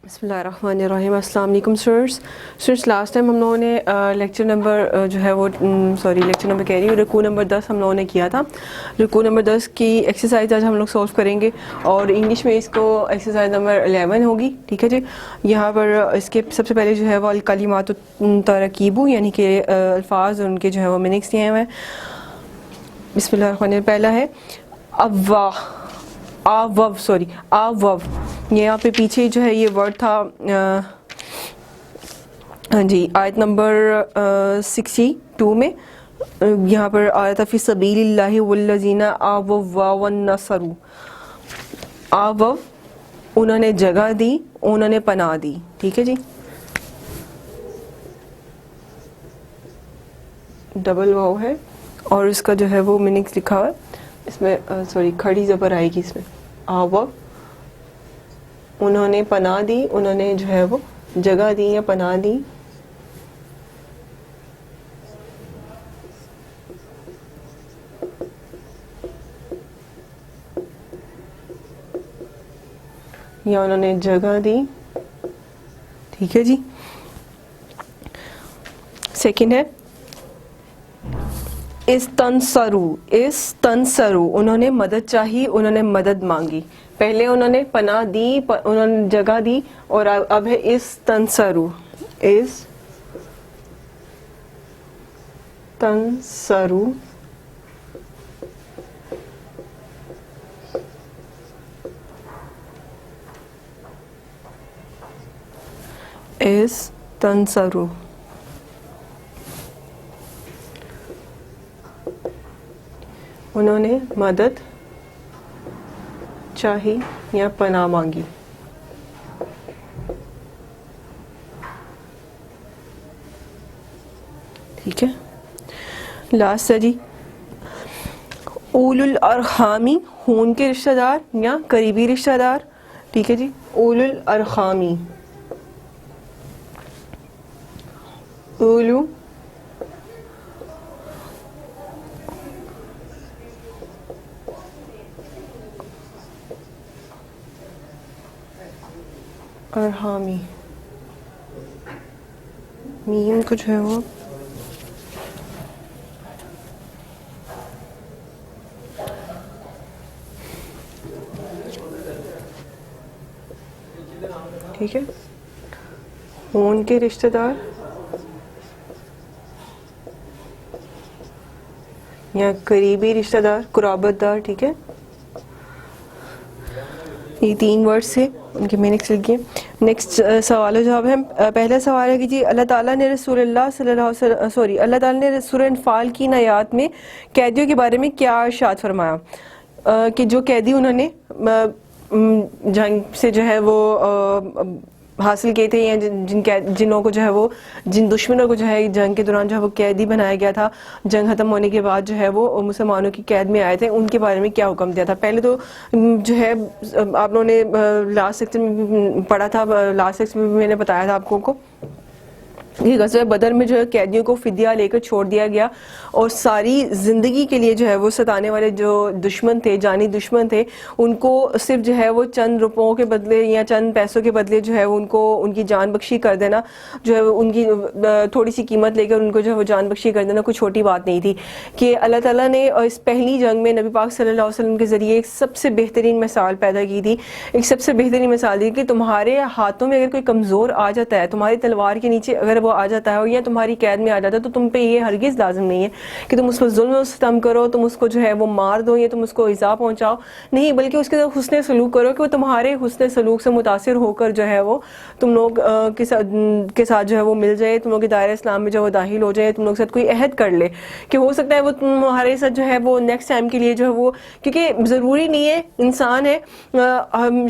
بسم اللہ الرحمن الرحیم. السلام علیکم اسٹوڈنٹس. لاسٹ ٹائم ہم لوگوں نے لیکچر نمبر جو ہے وہ لیکچر نمبر کہہ رہی ہوں رکوع نمبر 10 ہم لوگوں نے کیا تھا. رکوع نمبر 10 کی ایکسرسائز آج ہم لوگ سولو کریں گے اور انگلش میں اس کو ایکسرسائز نمبر 11 ہوگی. ٹھیک ہے جی. یہاں پر اس کے سب سے پہلے جو ہے وہ الکلمات الترکیب یعنی کہ الفاظ ان کے جو ہے وہ میننگس دیے ہوئے ہیں. بسم اللہ الرحمن الرحیم. پہلا ہے آوو. یہاں پہ پیچھے جو ہے یہ ورڈ تھا ہاں جی آیت نمبر 62 میں یہاں پر آیا تھا فی سبیل اللہ والذین آووا ونصروا. آوو انہوں نے جگہ دی، انہوں نے پناہ دی. ٹھیک ہے جی. ڈبل واو ہے اور اس کا جو ہے وہ میننگس لکھا ہوا ہے اس میں کھڑی زبر آئے گی اس میں. آوو انہوں نے پناہ دی، انہوں نے جو ہے وہ جگہ دی یا پناہ دی. یا انہوں نے جگہ دی. ٹھیک ہے جی. سیکنڈ ہے استنصروا انہوں نے مدد چاہی، انہوں نے مدد مانگی. پہلے انہوں نے پناہ دی، انہوں نے جگہ دی اور اب ہے استنصروا. استنصروا انہوں نے مدد چاہی یا پناہ مانگی. ٹھیک ہے. لاسٹ ہے جی اولو الارحامی خون کے رشتہ دار یا قریبی رشتہ دار. ٹھیک ہے جی. اولو الارحامی اولو ارحامی میم کچھ ہے وہ ٹھیک ہے. خون کے رشتہ دار یا قریبی رشتہ دار، قرابت دار. ٹھیک ہے. یہ 3 ورڈز تھے، ان کے میننگس لکھیے. نیکسٹ سوال و جواب ہے. پہلا سوال ہے کہ جی اللہ تعالیٰ نے رسول اللہ صلی اللہ علیہ وسلم اللہ تعالیٰ نے سورہ انفال کی آیات میں قیدیوں کے بارے میں کیا ارشاد فرمایا کہ جو قیدی انہوں نے جنگ سے جو ہے وہ حاصل کیے تھے یا جنوں کو جو ہے وہ جن دشمنوں کو جو ہے جنگ کے دوران جو ہے وہ قیدی بنایا گیا تھا، جنگ ختم ہونے کے بعد جو ہے وہ مسلمانوں کی قید میں آئے تھے، ان کے بارے میں کیا حکم دیا تھا. پہلے تو جو ہے آپ لوگوں نے لاسٹ سیکشن میں پڑھا تھا، لاسٹ سیکشن میں میں نے بتایا تھا آپ کو کہ غزوہ بدر میں جو ہے قیدیوں کو فدیہ لے کر چھوڑ دیا گیا اور ساری زندگی کے لیے جو ہے وہ ستانے والے جو دشمن تھے، جانی دشمن تھے، ان کو صرف جو ہے وہ چند روپوں کے بدلے یا چند پیسوں کے بدلے جو ہے ان کو ان کی جان بخشی کر دینا، جو ہے ان کی تھوڑی سی قیمت لے کر ان کو جو ہے وہ جان بخشی کر دینا کوئی چھوٹی بات نہیں تھی. کہ اللہ تعالیٰ نے اس پہلی جنگ میں نبی پاک صلی اللہ علیہ وسلم کے ذریعے ایک سب سے بہترین مثال پیدا کی تھی، ایک سب سے بہترین مثال دی کہ تمہارے ہاتھوں میں اگر کوئی کمزور آ جاتا ہے، تمہاری تلوار کے نیچے اگر وہ آ جاتا ہے یا تمہاری قید میں آ جاتا ہے تو تم پہ یہ ہرگز لازم نہیں ہے کہ تم اس پر ظلم و ستم کرو، تم اس کو جو ہے وہ مار دو یا تم اس کو ایذا پہنچاؤ. نہیں، بلکہ اس کے ساتھ حسن سلوک کرو کہ وہ تمہارے حسن سلوک سے متاثر ہو کر جو ہے وہ تم لوگ کے ساتھ جو ہے وہ مل جائے، تم لوگ کے دائرہ اسلام میں جو وہ داخل ہو جائے، تم لوگ کے ساتھ کوئی عہد کر لے کہ ہو سکتا ہے وہ تمہارے ساتھ جو ہے وہ نیکسٹ ٹائم کے لیے جو ہے وہ، کیونکہ ضروری نہیں ہے، انسان ہے،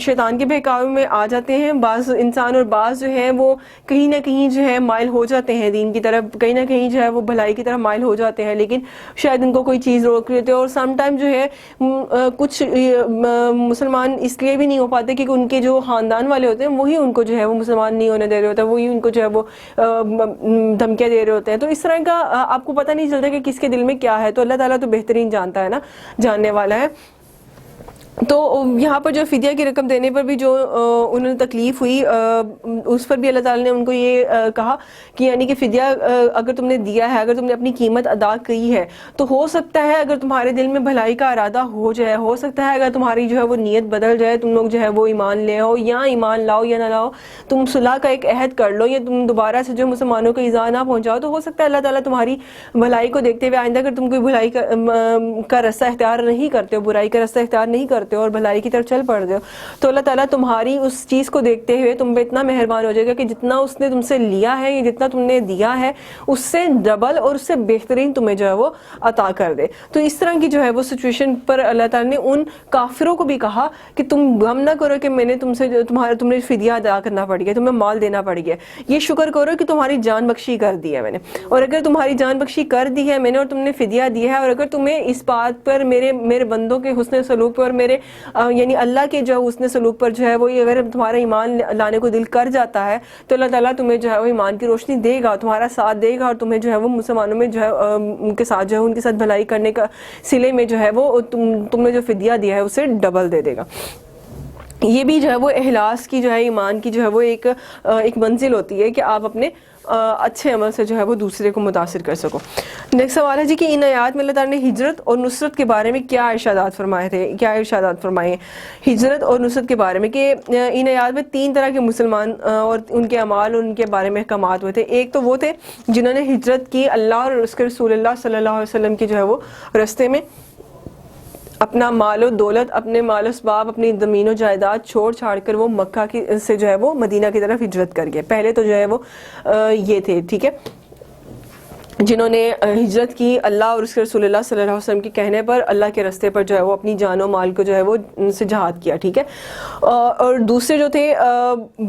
شیطان کے بہکاوے میں آ جاتے ہیں بعض انسان اور بعض جو ہے وہ کہیں نہ کہیں جو ہے مائل ہو جاتے ہیں دین کی طرف، کہیں نہ کہیں جو ہے وہ بھلائی کی طرف مائل ہو جاتے ہیں، لیکن شاید ان کو کوئی چیز روک لیتے. اور سم ٹائم جو ہے کچھ مسلمان اس لیے بھی نہیں ہو پاتے کہ ان کے جو خاندان والے ہوتے ہیں وہی ان کو جو ہے وہ مسلمان نہیں ہونے دے رہے ہوتے ہیں، وہی ان کو جو ہے وہ دھمکیاں دے رہے ہوتے ہیں. تو اس طرح کا آپ کو پتہ نہیں چلتا کہ کس کے دل میں کیا ہے. تو اللہ تعالیٰ تو بہترین جانتا ہے نا، جاننے والا ہے. تو یہاں پر جو فدیہ کی رقم دینے پر بھی جو انہیں تکلیف ہوئی اس پر بھی اللہ تعالیٰ نے ان کو یہ کہا کہ یعنی کہ فدیہ اگر تم نے دیا ہے, اگر تم نے اپنی قیمت ادا کی ہے, تو ہو سکتا ہے اگر تمہارے دل میں بھلائی کا ارادہ ہو جائے, ہو سکتا ہے اگر تمہاری جو ہے وہ نیت بدل جائے, تم لوگ جو ہے وہ ایمان لے آؤ, یا ایمان لاؤ یا نہ لاؤ, تم صلح کا ایک عہد کر لو, یا تم دوبارہ سے جو مسلمانوں کو ایذا نہ پہنچاؤ, تو ہو سکتا ہے اللہ تعالیٰ تمہاری بھلائی کو دیکھتے ہوئے آئندہ اگر تم کوئی بھلائی کا رستہ اختیار نہیں کرتے ہو, برائی کا رستہ اختیار نہیں کرتے اور بھلائی کی طرف چل پڑتے ہو, تو اللہ تعالیٰ تمہاری اس چیز کو دیکھتے ہوئے تم پہ اتنا مہربان ہو جائے گا کہ جتنا اس نے تم سے لیا ہے یا جتنا تم نے دیا ہے اس سے ڈبل اور اس سے بہترین تمہیں جو ہے وہ عطا کر دے. تو اس طرح کی جو ہے وہ سچویشن پر اللہ تعالیٰ نے ان کافروں کو بھی کہا کہ تم غم نہ کرو کہ میں نے تم سے تم نے فدیہ ادا کرنا پڑ گیا, تمہیں مال دینا پڑ گیا, یہ شکر کرو کہ تمہاری جان بخشی کر دی ہے میں نے, اور اگر تمہاری جان بخشی کر دی ہے میں نے اور تم نے فدیہ دیا ہے, اور اگر تمہیں اس بات پر میرے بندوں کے حسن سلوک پر اور میرے یعنی اللہ کے جو حسن سلوک پر جو ہے وہ اگر تمہارا ایمان لانے کو دل کر جاتا ہے, تو اللہ تعالیٰ تمہیں جو ہے وہ ایمان کی روشنی دے گا, تمہارا ساتھ دے گا, اور تمہیں جو ہے وہ مسلمانوں میں جو ہے ان کے ساتھ جو ہے ان کے ساتھ بھلائی کرنے کا صلے میں جو ہے وہ تم نے جو فدیہ دیا ہے اسے ڈبل دے دے گا. یہ بھی جو ہے وہ اخلاص کی جو ہے ایمان کی جو ہے وہ ایک منزل ہوتی ہے کہ آپ اپنے اچھے عمل سے جو ہے وہ دوسرے کو متاثر کر سکو. نیکسٹ سوال ہے جی کہ ان آیات میں اللہ تعالیٰ نے ہجرت اور نصرت کے بارے میں کیا ارشادات فرمائے ہجرت اور نصرت کے بارے میں, کہ ان آیات میں 3 طرح کے مسلمان اور ان کے اعمال اور ان کے بارے میں احکامات ہوئے تھے. ایک تو وہ تھے جنہوں نے ہجرت کی اللہ اور اس کے رسول اللہ صلی اللہ علیہ وسلم کی جو ہے وہ رستے میں, اپنا مال و دولت, اپنے مال و اسباب, اپنی زمین و جائیداد چھوڑ چھاڑ کر وہ مکہ کی سے جو ہے وہ مدینہ کی طرف ہجرت کر گئے. پہلے تو جو ہے وہ یہ تھے, ٹھیک ہے, جنہوں نے ہجرت کی اللہ اور اس کے رسول اللہ صلی اللہ علیہ وسلم کے کہنے پر, اللہ کے رستے پر جو ہے وہ اپنی جان و مال کو جو ہے وہ سے جہاد کیا, ٹھیک ہے. اور دوسرے جو تھے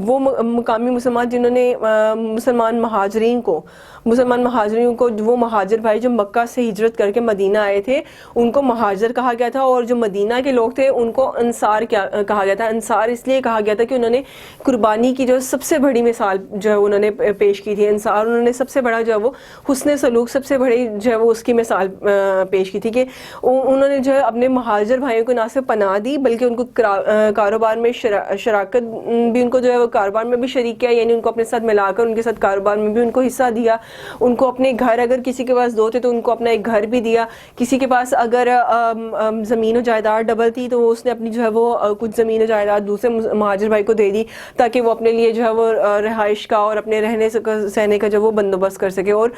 وہ مقامی مسلمان جنہوں نے مسلمان مہاجرین کو وہ مہاجر بھائی جو مکہ سے ہجرت کر کے مدینہ آئے تھے ان کو مہاجر کہا گیا تھا, اور جو مدینہ کے لوگ تھے ان کو انصار کہا گیا تھا. انصار اس لیے کہا گیا تھا کہ انہوں نے قربانی کی جو سب سے بڑی مثال جو ہے انہوں نے پیش کی تھی. انصار انہوں نے سب سے بڑا جو ہے وہ حسن سلوک, سب سے بڑی جو ہے وہ اس کی مثال پیش کی تھی کہ انہوں نے جو ہے اپنے مہاجر بھائیوں کو نہ صرف پناہ دی بلکہ ان کو کاروبار میں شراکت بھی, ان کو جو ہے وہ کاروبار میں بھی شریک کیا, یعنی ان کو اپنے ساتھ ملا کر ان کے ساتھ کاروبار میں بھی ان کو حصہ دیا. ان کو اپنے گھر, اگر کسی کے پاس 2 تھے تو ان کو اپنا ایک گھر بھی دیا, کسی کے پاس اگر زمین و جائیداد ڈبل تھی تو اس نے اپنی جو ہے وہ کچھ زمین و جائیداد دوسرے مہاجر بھائی کو دے دی تاکہ وہ اپنے لیے جو ہے وہ رہائش کا اور اپنے رہنے سہنے کا جو وہ بندوبست کر سکے. اور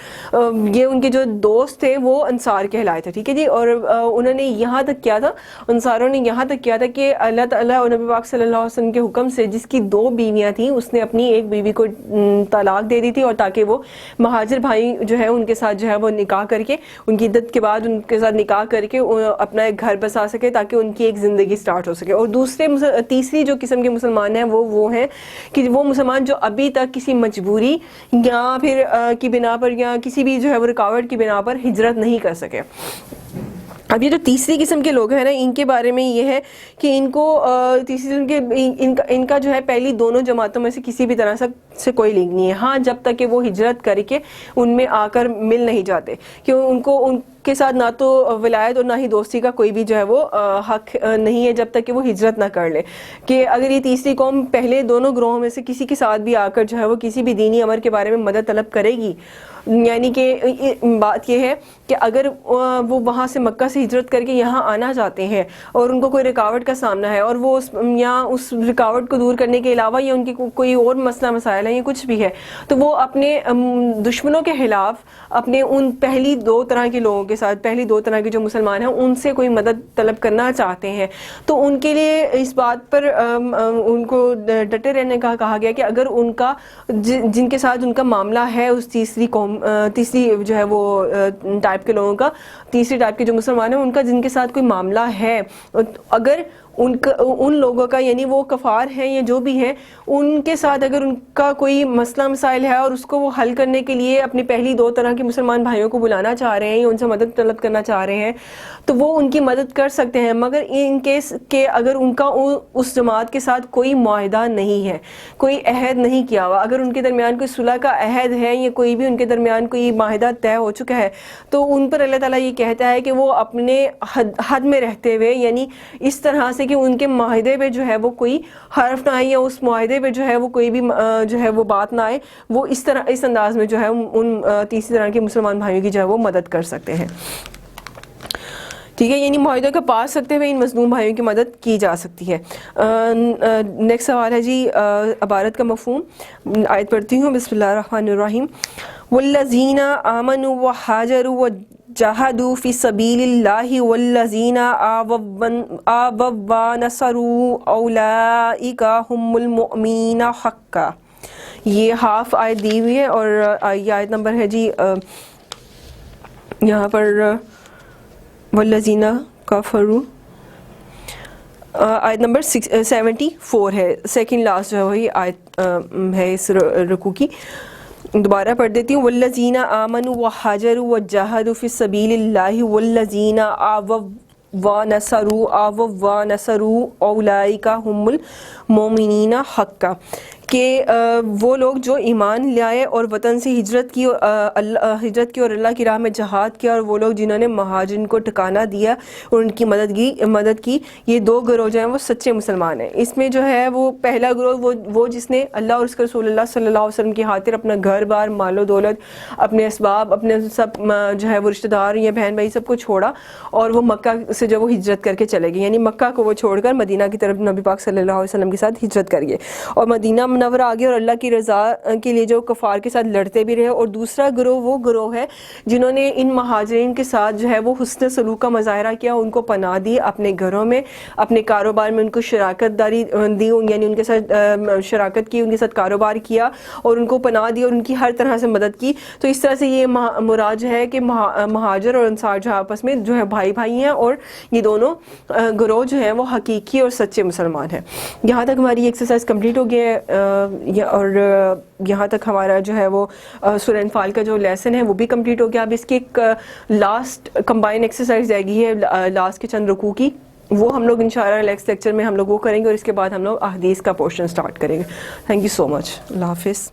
یہ ان کے جو دوست تھے وہ انصار کہلائے تھے, ٹھیک ہے جی. اور انہوں نے یہاں تک کیا تھا, انصاروں نے یہاں تک کیا تھا کہ اللہ تعالیٰ اور نبی پاک صلی اللہ علیہ وسلم کے حکم سے جس کی 2 بیویاں تھیں اس نے اپنی ایک بیوی کو طلاق دے دی تھی, اور تاکہ وہ مہاجر بھائی جو ہے ان کے ساتھ جو ہے وہ نکاح کر کے ان کی عدت کے بعد ان کے ساتھ نکاح کر کے اپنا ایک گھر بسا سکے تاکہ ان کی ایک زندگی سٹارٹ ہو سکے. اور تیسری جو قسم کے مسلمان ہیں وہ ہیں کہ وہ مسلمان جو ابھی تک کسی مجبوری یا پھر کی بنا پر یا کسی بھی جو ہے وہ رکاوٹ کی بنا پر ہجرت نہیں کر سکے. اب یہ جو تیسری قسم کے لوگ ہیں نا, ان کے بارے میں یہ ہے کہ ان کو تیسری قسم کے ان کا جو ہے پہلی دونوں جماعتوں میں سے کسی بھی طرح سے کوئی لنک نہیں ہے, ہاں جب تک کہ وہ ہجرت کر کے ان میں آ کر مل نہیں جاتے, کہ ان کے ساتھ نہ تو ولایت اور نہ ہی دوستی کا کوئی بھی جو ہے وہ حق نہیں ہے جب تک کہ وہ ہجرت نہ کر لے. کہ اگر یہ تیسری قوم پہلے دونوں گروہوں میں سے کسی کے ساتھ بھی آ کر جو ہے وہ کسی بھی دینی امر کے بارے میں مدد طلب کرے گی, یعنی کہ بات یہ ہے کہ اگر وہ وہاں سے مکہ سے ہجرت کر کے یہاں آنا چاہتے ہیں اور ان کو کوئی رکاوٹ کا سامنا ہے اور وہ اس رکاوٹ کو دور کرنے کے علاوہ یا ان کی کوئی اور مسئلہ مسائل ہے یا کچھ بھی ہے, تو وہ اپنے دشمنوں کے خلاف اپنے ان پہلی 2 طرح کے لوگوں کے ساتھ, پہلی 2 طرح کے جو مسلمان ہیں ان سے کوئی مدد طلب کرنا چاہتے ہیں, تو ان کے لیے اس بات پر ان کو ڈٹے رہنے کا کہا گیا کہ اگر ان کا جن کے ساتھ ان کا معاملہ ہے اس تیسری جو ہے وہ ٹائپ کے لوگوں کا, تیسری ٹائپ کے جو مسلمان ہیں ان کا جن کے ساتھ کوئی معاملہ ہے, اگر ان لوگوں کا یعنی وہ کفار ہیں یا جو بھی ہیں ان کے ساتھ اگر ان کا کوئی مسئلہ مسائل ہے اور اس کو وہ حل کرنے کے لیے اپنی پہلی 2 طرح کے مسلمان بھائیوں کو بلانا چاہ رہے ہیں یا ان سے مدد طلب کرنا چاہ رہے ہیں تو وہ ان کی مدد کر سکتے ہیں, مگر ان کیس کہ اگر ان کا اس جماعت کے ساتھ کوئی معاہدہ نہیں ہے, کوئی عہد نہیں کیا ہوا, اگر ان کے درمیان کوئی صلح کا عہد ہے یا کوئی بھی ان کے درمیان کوئی معاہدہ طے ہو چکا ہے, تو ان پر اللہ تعالیٰ یہ کہتا ہے کہ وہ اپنے حد میں رہتے ہوئے یعنی اس طرح سے سے کہ ان کے معاہدے پہ جو ہے وہ کوئی حرف نہ آئے یا اس معاہدے پہ جو ہے وہ کوئی بھی جو ہے وہ بات نہ آئے، وہ اس انداز میں جو ہے ان تیسری طرح کے مسلمان بھائیوں کی جو ہے وہ مدد کر سکتے ہیں. ٹھیک ہے، یعنی معاہدوں کے پاس سکتے ہوئے ان مظلوم بھائیوں کی مدد کی جا سکتی ہے. نیکسٹ سوال ہے جی عبارت کا مفہوم. آیت پڑھتی ہوں، بسم اللہ الرحمن الرحیم. والذین آمنوا وحاجروا وجاہدوا فی سبیل اللہ والذین آووا ونصروا اولئک هم المؤمنون حقا. یہ ہاف آیت دی ہوئی ہے اور یہ آیت نمبر ہے جی یہاں پر والذین کفروا، آیت نمبر 74 ہے، سیکنڈ لاسٹ جو ہے وہی آیت ہے اس رکوع کی. دوبارہ پڑھ دیتی ہوں. والذین آمنوا وحاجروا وجاہدوا فی سبیل اللہ والذین آووا ونصروا اولئک هم المؤمنون حقا. کہ وہ لوگ جو ایمان لائے اور وطن سے ہجرت کی اور اللہ کی راہ میں جہاد کیا، اور وہ لوگ جنہوں نے مہاجرین کو ٹھکانہ دیا اور ان کی مدد کی، یہ دو گروہ جو ہیں وہ سچے مسلمان ہیں. اس میں جو ہے وہ پہلا گروہ وہ جس نے اللہ اور اس کے رسول اللہ صلی اللہ علیہ وسلم کی خاطر اپنا گھر بار، مال و دولت، اپنے اسباب، اپنے سب جو ہے وہ رشتہ دار یا بہن بھائی سب کو چھوڑا اور وہ مکہ سے جو وہ ہجرت کر کے چلے گئے، یعنی مکہ کو وہ چھوڑ کر مدینہ کی طرف نبی پاک صلی اللہ علیہ وسلم کے ساتھ ہجرت کر گئے اور مدینہ منورہ آگے اور اللہ کی رضا کے لیے جو کفار کے ساتھ لڑتے بھی رہے. اور دوسرا گروہ وہ گروہ ہے جنہوں نے ان مہاجرین کے ساتھ جو ہے وہ حسن سلوک کا مظاہرہ کیا، ان کو پناہ دی اپنے گھروں میں، اپنے کاروبار میں ان کو شراکت داری دی، یعنی ان کے ساتھ شراکت کی، ان کے ساتھ کاروبار کیا اور ان کو پناہ دی اور ان کی ہر طرح سے مدد کی. تو اس طرح سے یہ مراد ہے کہ مہاجر اور انصار جو آپس میں جو ہے بھائی بھائی ہیں اور یہ دونوں گروہ جو ہیں وہ حقیقی اور سچے مسلمان ہیں. یہاں تک ہماری ایکسرسائز کمپلیٹ ہو گیا ہے اور یہاں تک ہمارا جو ہے وہ سورہ انفال کا جو لیسن ہے وہ بھی کمپلیٹ ہو گیا. اب اس کی ایک لاسٹ کمبائن ایکسرسائز جائے گی ہے لاسٹ کے چند رکوع کی، وہ ہم لوگ انشاءاللہ نیکسٹ لیکچر میں ہم لوگ وہ کریں گے اور اس کے بعد ہم لوگ احادیث کا پورشن سٹارٹ کریں گے. تھینک یو سو مچ. اللہ حافظ.